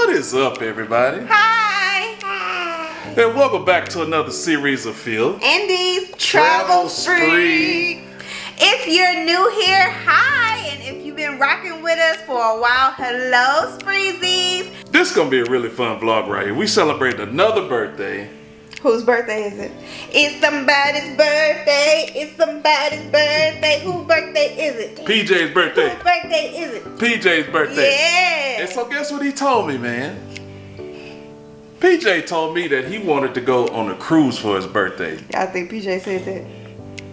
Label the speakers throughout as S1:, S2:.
S1: What is up, everybody?
S2: Hi!
S1: And welcome back to another series of Phil
S2: Andy's Travel Spree. If you're new here, hi! And if you've been rocking with us for a while, hello, Spreezies!
S1: This is going to be a really fun vlog right here. We celebrate another birthday.
S2: Whose birthday is it? It's somebody's birthday. It's somebody's birthday. Whose birthday is it?
S1: PJ's birthday.
S2: Whose birthday is it?
S1: PJ's birthday.
S2: Yeah.
S1: And so guess what he told me, man? PJ told me that he wanted to go on a cruise for his birthday.
S2: I think PJ said that.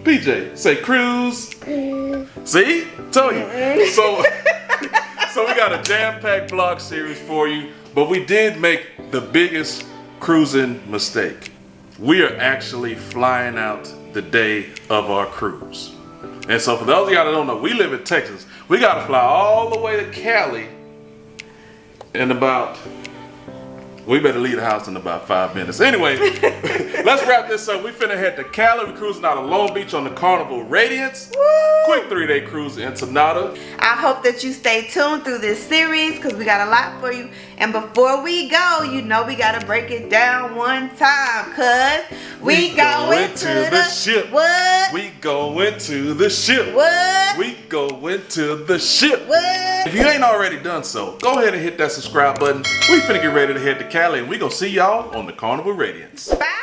S1: PJ, say cruise. See? Told you. So we got a jam-packed vlog series for you, but we did make the biggest cruising mistake. We are actually flying out the day of our cruise. And so for those of y'all that don't know, we live in Texas. We got to fly all the way to Cali in about, we better leave the house in about 5 minutes. Anyway, let's wrap this up. We finna head to Cali. We're cruising out of Long Beach on the Carnival Radiance.
S2: Woo!
S1: Quick 3-day cruise to Ensenada.
S2: I hope that you stay tuned through this series because we got a lot for you. And before we go, you know we got to break it down one time because we going to the
S1: ship.
S2: What?
S1: We going to the ship.
S2: What?
S1: We going to the ship.
S2: What?
S1: If you ain't already done so, go ahead and hit that subscribe button. We finna get ready to head to Cali and we gonna see y'all on the Carnival Radiance.
S2: Bye.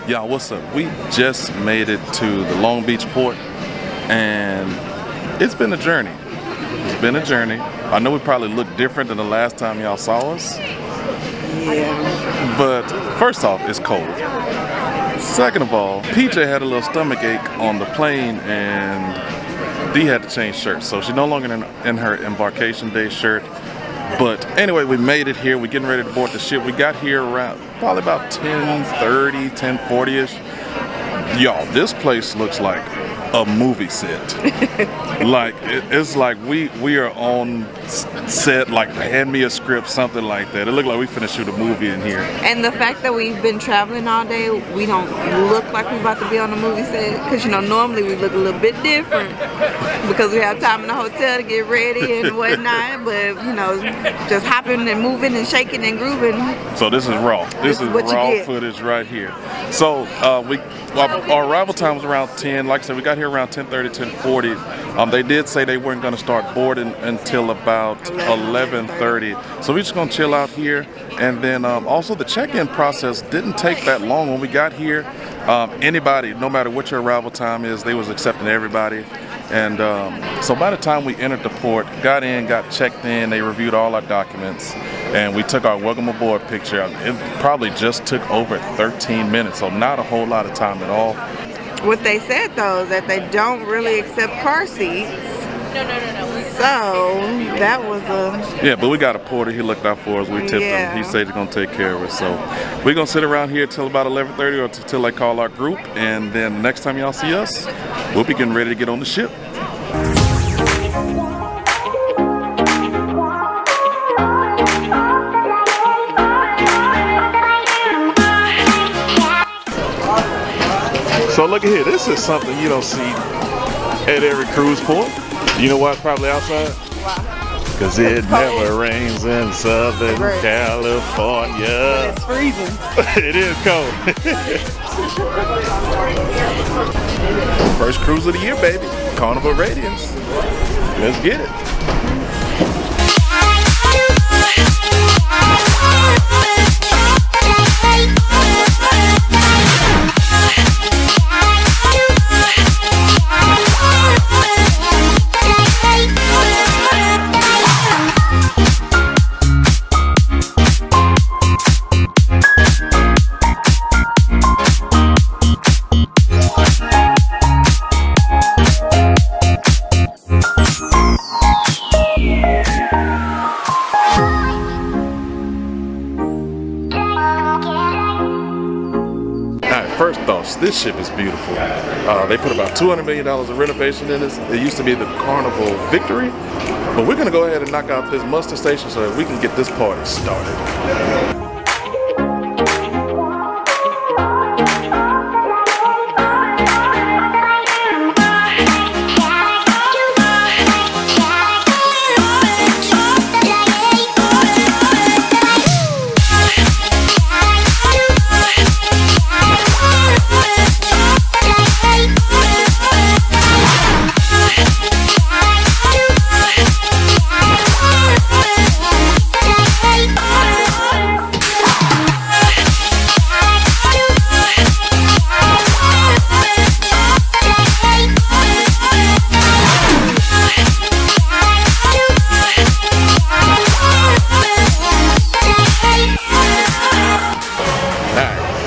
S1: Y'all, what's up? We just made it to the Long Beach port and it's been a journey. It's been a journey. I know we probably look different than the last time y'all saw us.
S2: Yeah.
S1: But first off, it's cold. Second of all, PJ had a little stomach ache on the plane and Dee had to change shirts. So she's no longer in her Embarkation Day shirt. But anyway, we made it here. We're getting ready to board the ship. We got here around probably about 10:30, 10:40-ish. Y'all, this place looks like a movie set. Like it's like we are on set, like hand me a script, something like that. It looked like we finna shoot a movie in here.
S2: And the fact that we've been traveling all day, we don't look like we're about to be on a movie set. Because, you know, normally we look a little bit different because we have time in the hotel to get ready and whatnot. But, you know, just hopping and moving and shaking and grooving.
S1: So this is raw. This is raw footage right here. So our arrival time was around 10. Like I said, we got here around 10:30, 10:40. They did say they weren't going to start boarding until about 11:30. So we're just going to chill out here. And then also the check-in process didn't take that long when we got here. Anybody, no matter what your arrival time is, they was accepting everybody. And so by the time we entered the port, got in, got checked in, they reviewed all our documents, and we took our welcome aboard picture. It probably just took over 13 minutes, so not a whole lot of time at all.
S2: what they said though is that they don't really accept car seats. So that was a...
S1: Yeah, but we got a porter. He looked out for us. We tipped him. He said he's going to take care of us. So we're going to sit around here till about 11:30 or till they call our group. And then next time y'all see us, we'll be getting ready to get on the ship. So look at here. This is something you don't see at every cruise port. You know why it's probably outside?
S2: Why?
S1: Because it never rains in Southern California.
S2: It's freezing.
S1: It is cold. First cruise of the year, baby. Carnival Radiance. Let's get it. First thoughts, this ship is beautiful. They put about $200 million of renovation in this. It used to be the Carnival Victory, but we're gonna go ahead and knock out this muster station so that we can get this party started.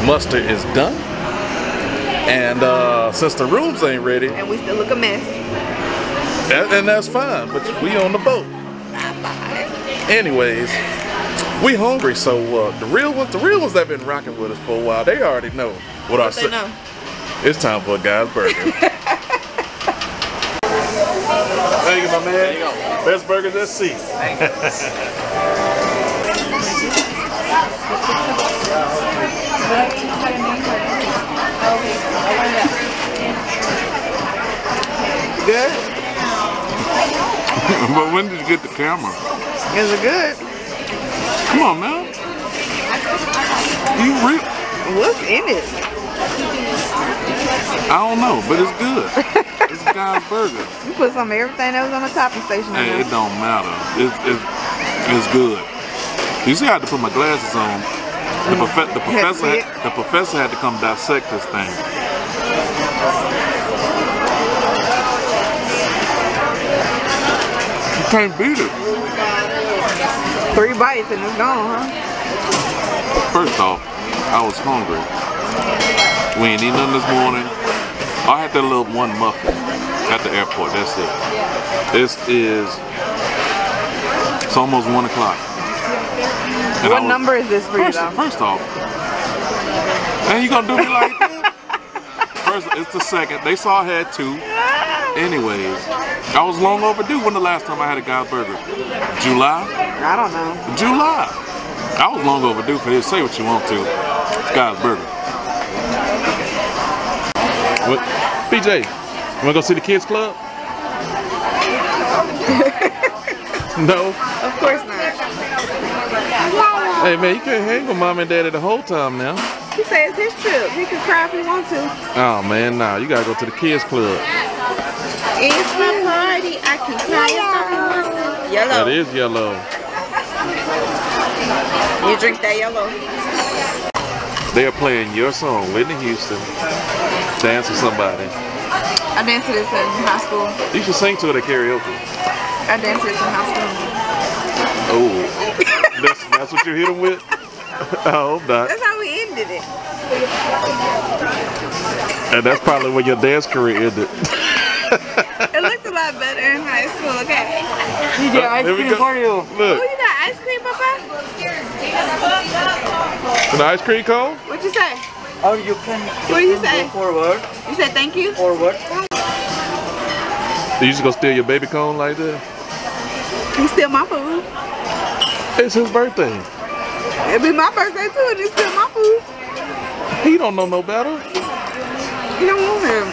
S1: Muster is done, and since the rooms ain't ready,
S2: and we still look a mess,
S1: and that's fine, but we on the boat. Anyways, we hungry, so the real ones that have been rocking with us for a while, they already know what I said. It's time for a guy's burger. Thank you, my man. There you go. Best burgers at sea. Thank you.
S2: Good?
S1: But when did you get the camera?
S2: Is it good?
S1: Come on, man. You real?
S2: What's in it?
S1: I don't know, but it's good. It's a guy's burger.
S2: You put some of everything that was on the topping station.
S1: Hey, it don't matter. It's good. You see, I had to put my glasses on. The professor had to come dissect this thing. You can't beat it.
S2: 3 bites and it's gone, huh?
S1: First off, I was hungry. We ain't eaten nothing this morning. I had that little one muffin at the airport. That's it. It's almost 1 o'clock.
S2: What number is this for you, though?
S1: First off, and you gonna do me like that? First, it's the second. They saw I had 2. Anyways, I was long overdue. When the last time I had a guy's burger? July?
S2: I don't know.
S1: July. I was long overdue for this. Say what you want to. It's guy's burger. What? BJ, you wanna go see the kids club? No?
S2: Of course not.
S1: Hey man, you can't hang with mom and daddy the whole time now.
S2: He says it's his trip. He can cry if he wants to.
S1: Oh man, nah, you gotta go to the kids club.
S2: It's my party. I can cry if I want to. Yellow.
S1: That is yellow.
S2: You drink that yellow.
S1: They are playing your song, Whitney Houston. Dance with somebody.
S2: I danced to this in high school.
S1: You should sing to it at karaoke.
S2: I danced to this in high school.
S1: Oh, that's what you hit them with? I hope not.
S2: That's how we ended it.
S1: And that's probably when your dance career ended.
S2: It looked a lot better in high school, okay?
S3: DJ, ice cream for you.
S1: Look.
S2: Oh, you got ice cream, Papa?
S1: An ice cream cone?
S2: What'd you say?
S3: Or you can.
S2: What did you say?
S3: Go forward.
S2: You said thank you?
S3: Forward.
S1: You just gonna steal your baby cone like that?
S2: You steal my food.
S1: It's his birthday.
S2: It'll be my birthday too, and you steal my food.
S1: He don't know no better.
S2: You don't want him.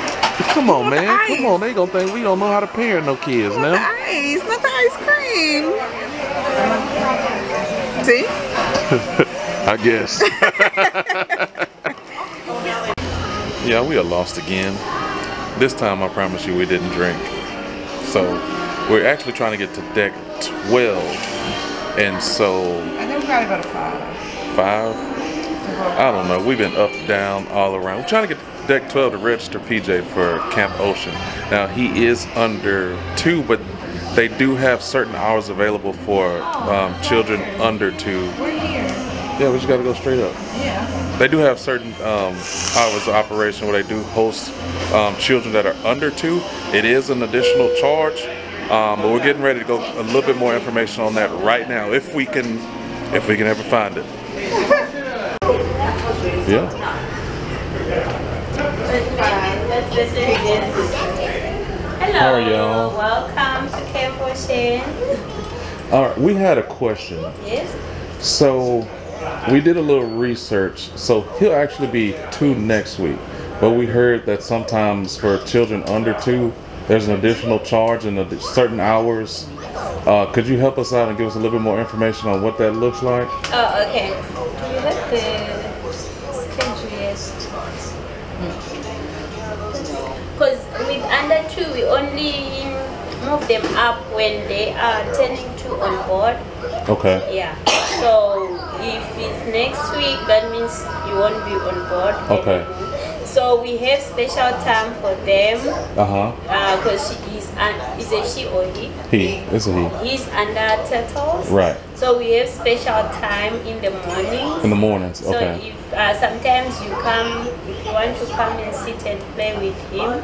S1: Come on, man. Come on. They gonna think we don't know how to parent no kids now.
S2: The ice, not the ice cream. See?
S1: I guess. Yeah, we are lost again. This time, I promise you, we didn't drink. So, we're actually trying to get to deck 12. And so...
S2: I think we gotta go to 5.
S1: 5? I don't know. We've been up, down, all around. We're trying to get to deck 12 to register PJ for Camp Ocean. Now, he is under 2, but they do have certain hours available for children under 2. Yeah, we just gotta go straight up.
S2: Yeah.
S1: They do have certain hours of operation where they do host children that are under 2. It is an additional charge, but we're getting ready to go a little bit more information on that right now, if we can ever find it. Yeah.
S4: Hello.
S1: How are y'all?
S4: Welcome to Camp Ocean.
S1: All right, we had a question.
S4: Yes.
S1: So we did a little research. So he'll actually be 2 next week, but we heard that sometimes for children under 2, there's an additional charge in certain hours. Could you help us out and give us a little bit more information on what that looks like?
S4: Oh, okay. Do you have the schedule yet? Because with under 2, we only move them up when they are turning 2 on board.
S1: Okay.
S4: Yeah. So if it's next week, that means you won't be on board.
S1: Okay.
S4: So we have special time for them. Because is a she or he?
S1: It's a he.
S4: He's under turtles.
S1: Right.
S4: So we have special time in the mornings.
S1: In the mornings, okay.
S4: So if sometimes you come, if you want to come and sit and play with him,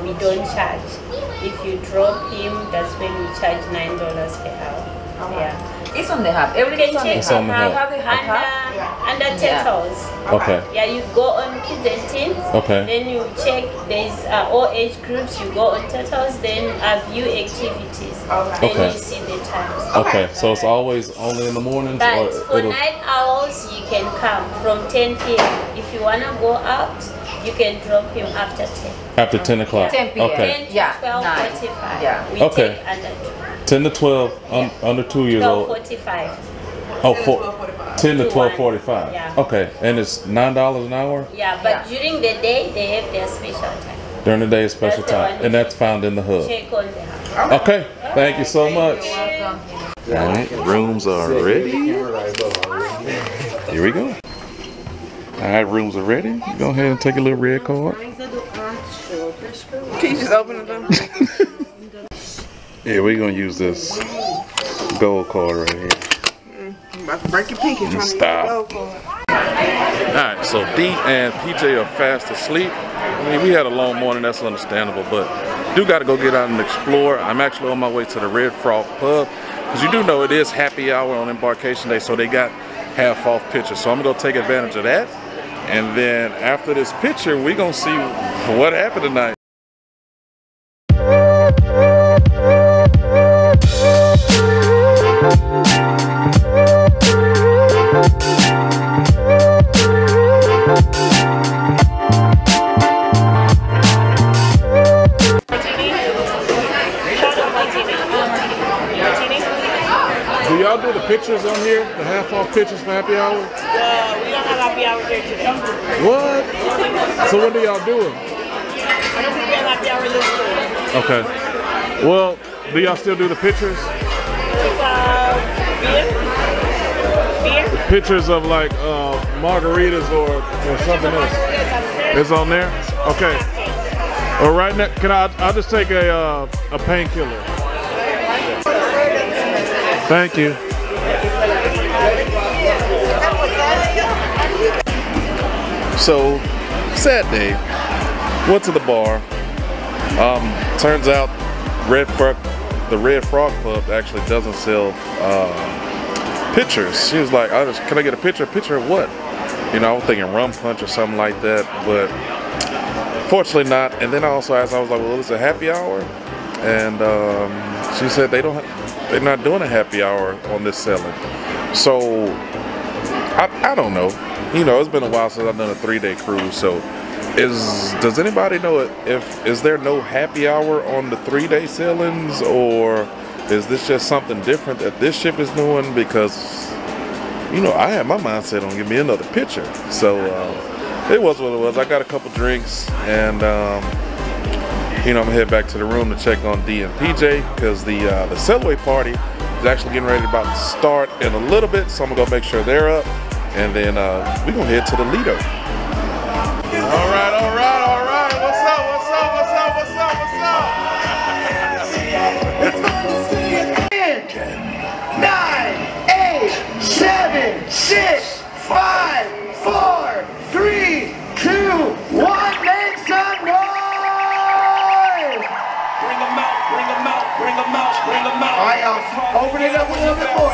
S4: we don't charge. If you drop him, that's when we charge $9 per hour. Yeah.
S3: It's on the hub. Everything's on the hub.
S1: It's on the hub.
S4: Under turtles.
S1: Okay.
S4: Yeah, you go on kids and teens.
S1: Okay.
S4: Then you check, there's all age groups, you go on turtles, then view activities. Then you see the times.
S1: Okay, so it's always only in the mornings?
S4: But for night owls, you can come from 10 p.m. If you want to go out, you can drop him after 10.
S1: After 10 o'clock?
S3: 10 p.m.
S1: Okay.
S4: 10 to 12:45.
S3: Yeah.
S4: We
S1: Okay.
S4: take under
S1: 10 to 12, under 2 years old.
S4: 12:45.
S1: Oh, 10 to 12:45.
S4: Yeah.
S1: Okay, and it's $9 an hour?
S4: Yeah, but during the day, they have their special time.
S1: During the day is special
S4: That's the
S1: time,
S4: one
S1: and that's found in the hub.
S4: Check on the hub.
S1: Okay, thank you so much. All right, rooms are ready. Here we go. All right, rooms are ready. Go ahead and take a little red card.
S2: Can you just open it up?
S1: Yeah, we're gonna use this gold card right here.
S2: I'm about to break your pinky trying to use the gold card.
S1: Alright, so D and PJ are fast asleep. I mean, we had a long morning, that's understandable, but do gotta go get out and explore. I'm actually on my way to the Red Frog Pub, because you do know it is happy hour on Embarkation Day, so they got half off pictures. So I'm gonna go take advantage of that. And then after this picture, we're gonna see what happened tonight. Do y'all do the pictures on here? The half off pictures for happy hour?
S5: We don't have happy hour here today.
S1: What? So when do y'all do it?
S5: I don't think we have happy hour this week.
S1: Okay. Well, do y'all still do the pictures?
S5: Beer?
S1: Pictures of like margaritas or something else. It's on there? Okay. Well, right now, I'll just take a painkiller. Thank you. So sad day. Went to the bar. Turns out the Red Frog Club actually doesn't sell pictures. She was like, can I get a picture? A picture of what? You know, I was thinking rum punch or something like that, but fortunately not. And then I also asked, I was like, well, it's a happy hour? And she said they're not doing a happy hour on this selling. So I don't know. You know, it's been a while since I've done a 3-day cruise. So does anybody know is there no happy hour on the 3-day sailings, or is this just something different that this ship is doing? Because, you know, I had my mindset on give me another picture. So it was what it was. I got a couple drinks, and you know, I'm gonna head back to the room to check on D and PJ, because the sailaway party is actually getting ready to start in a little bit. So I'm gonna go make sure they're up, and then we're gonna head to the Lido. All right. What's up?
S6: It's fun to see it. 10, 9, 8, 7, 6, 5, 4, 3, 2, 1. Make some noise!
S7: Bring them out.
S6: All right, y'all. Open it up a little bit more.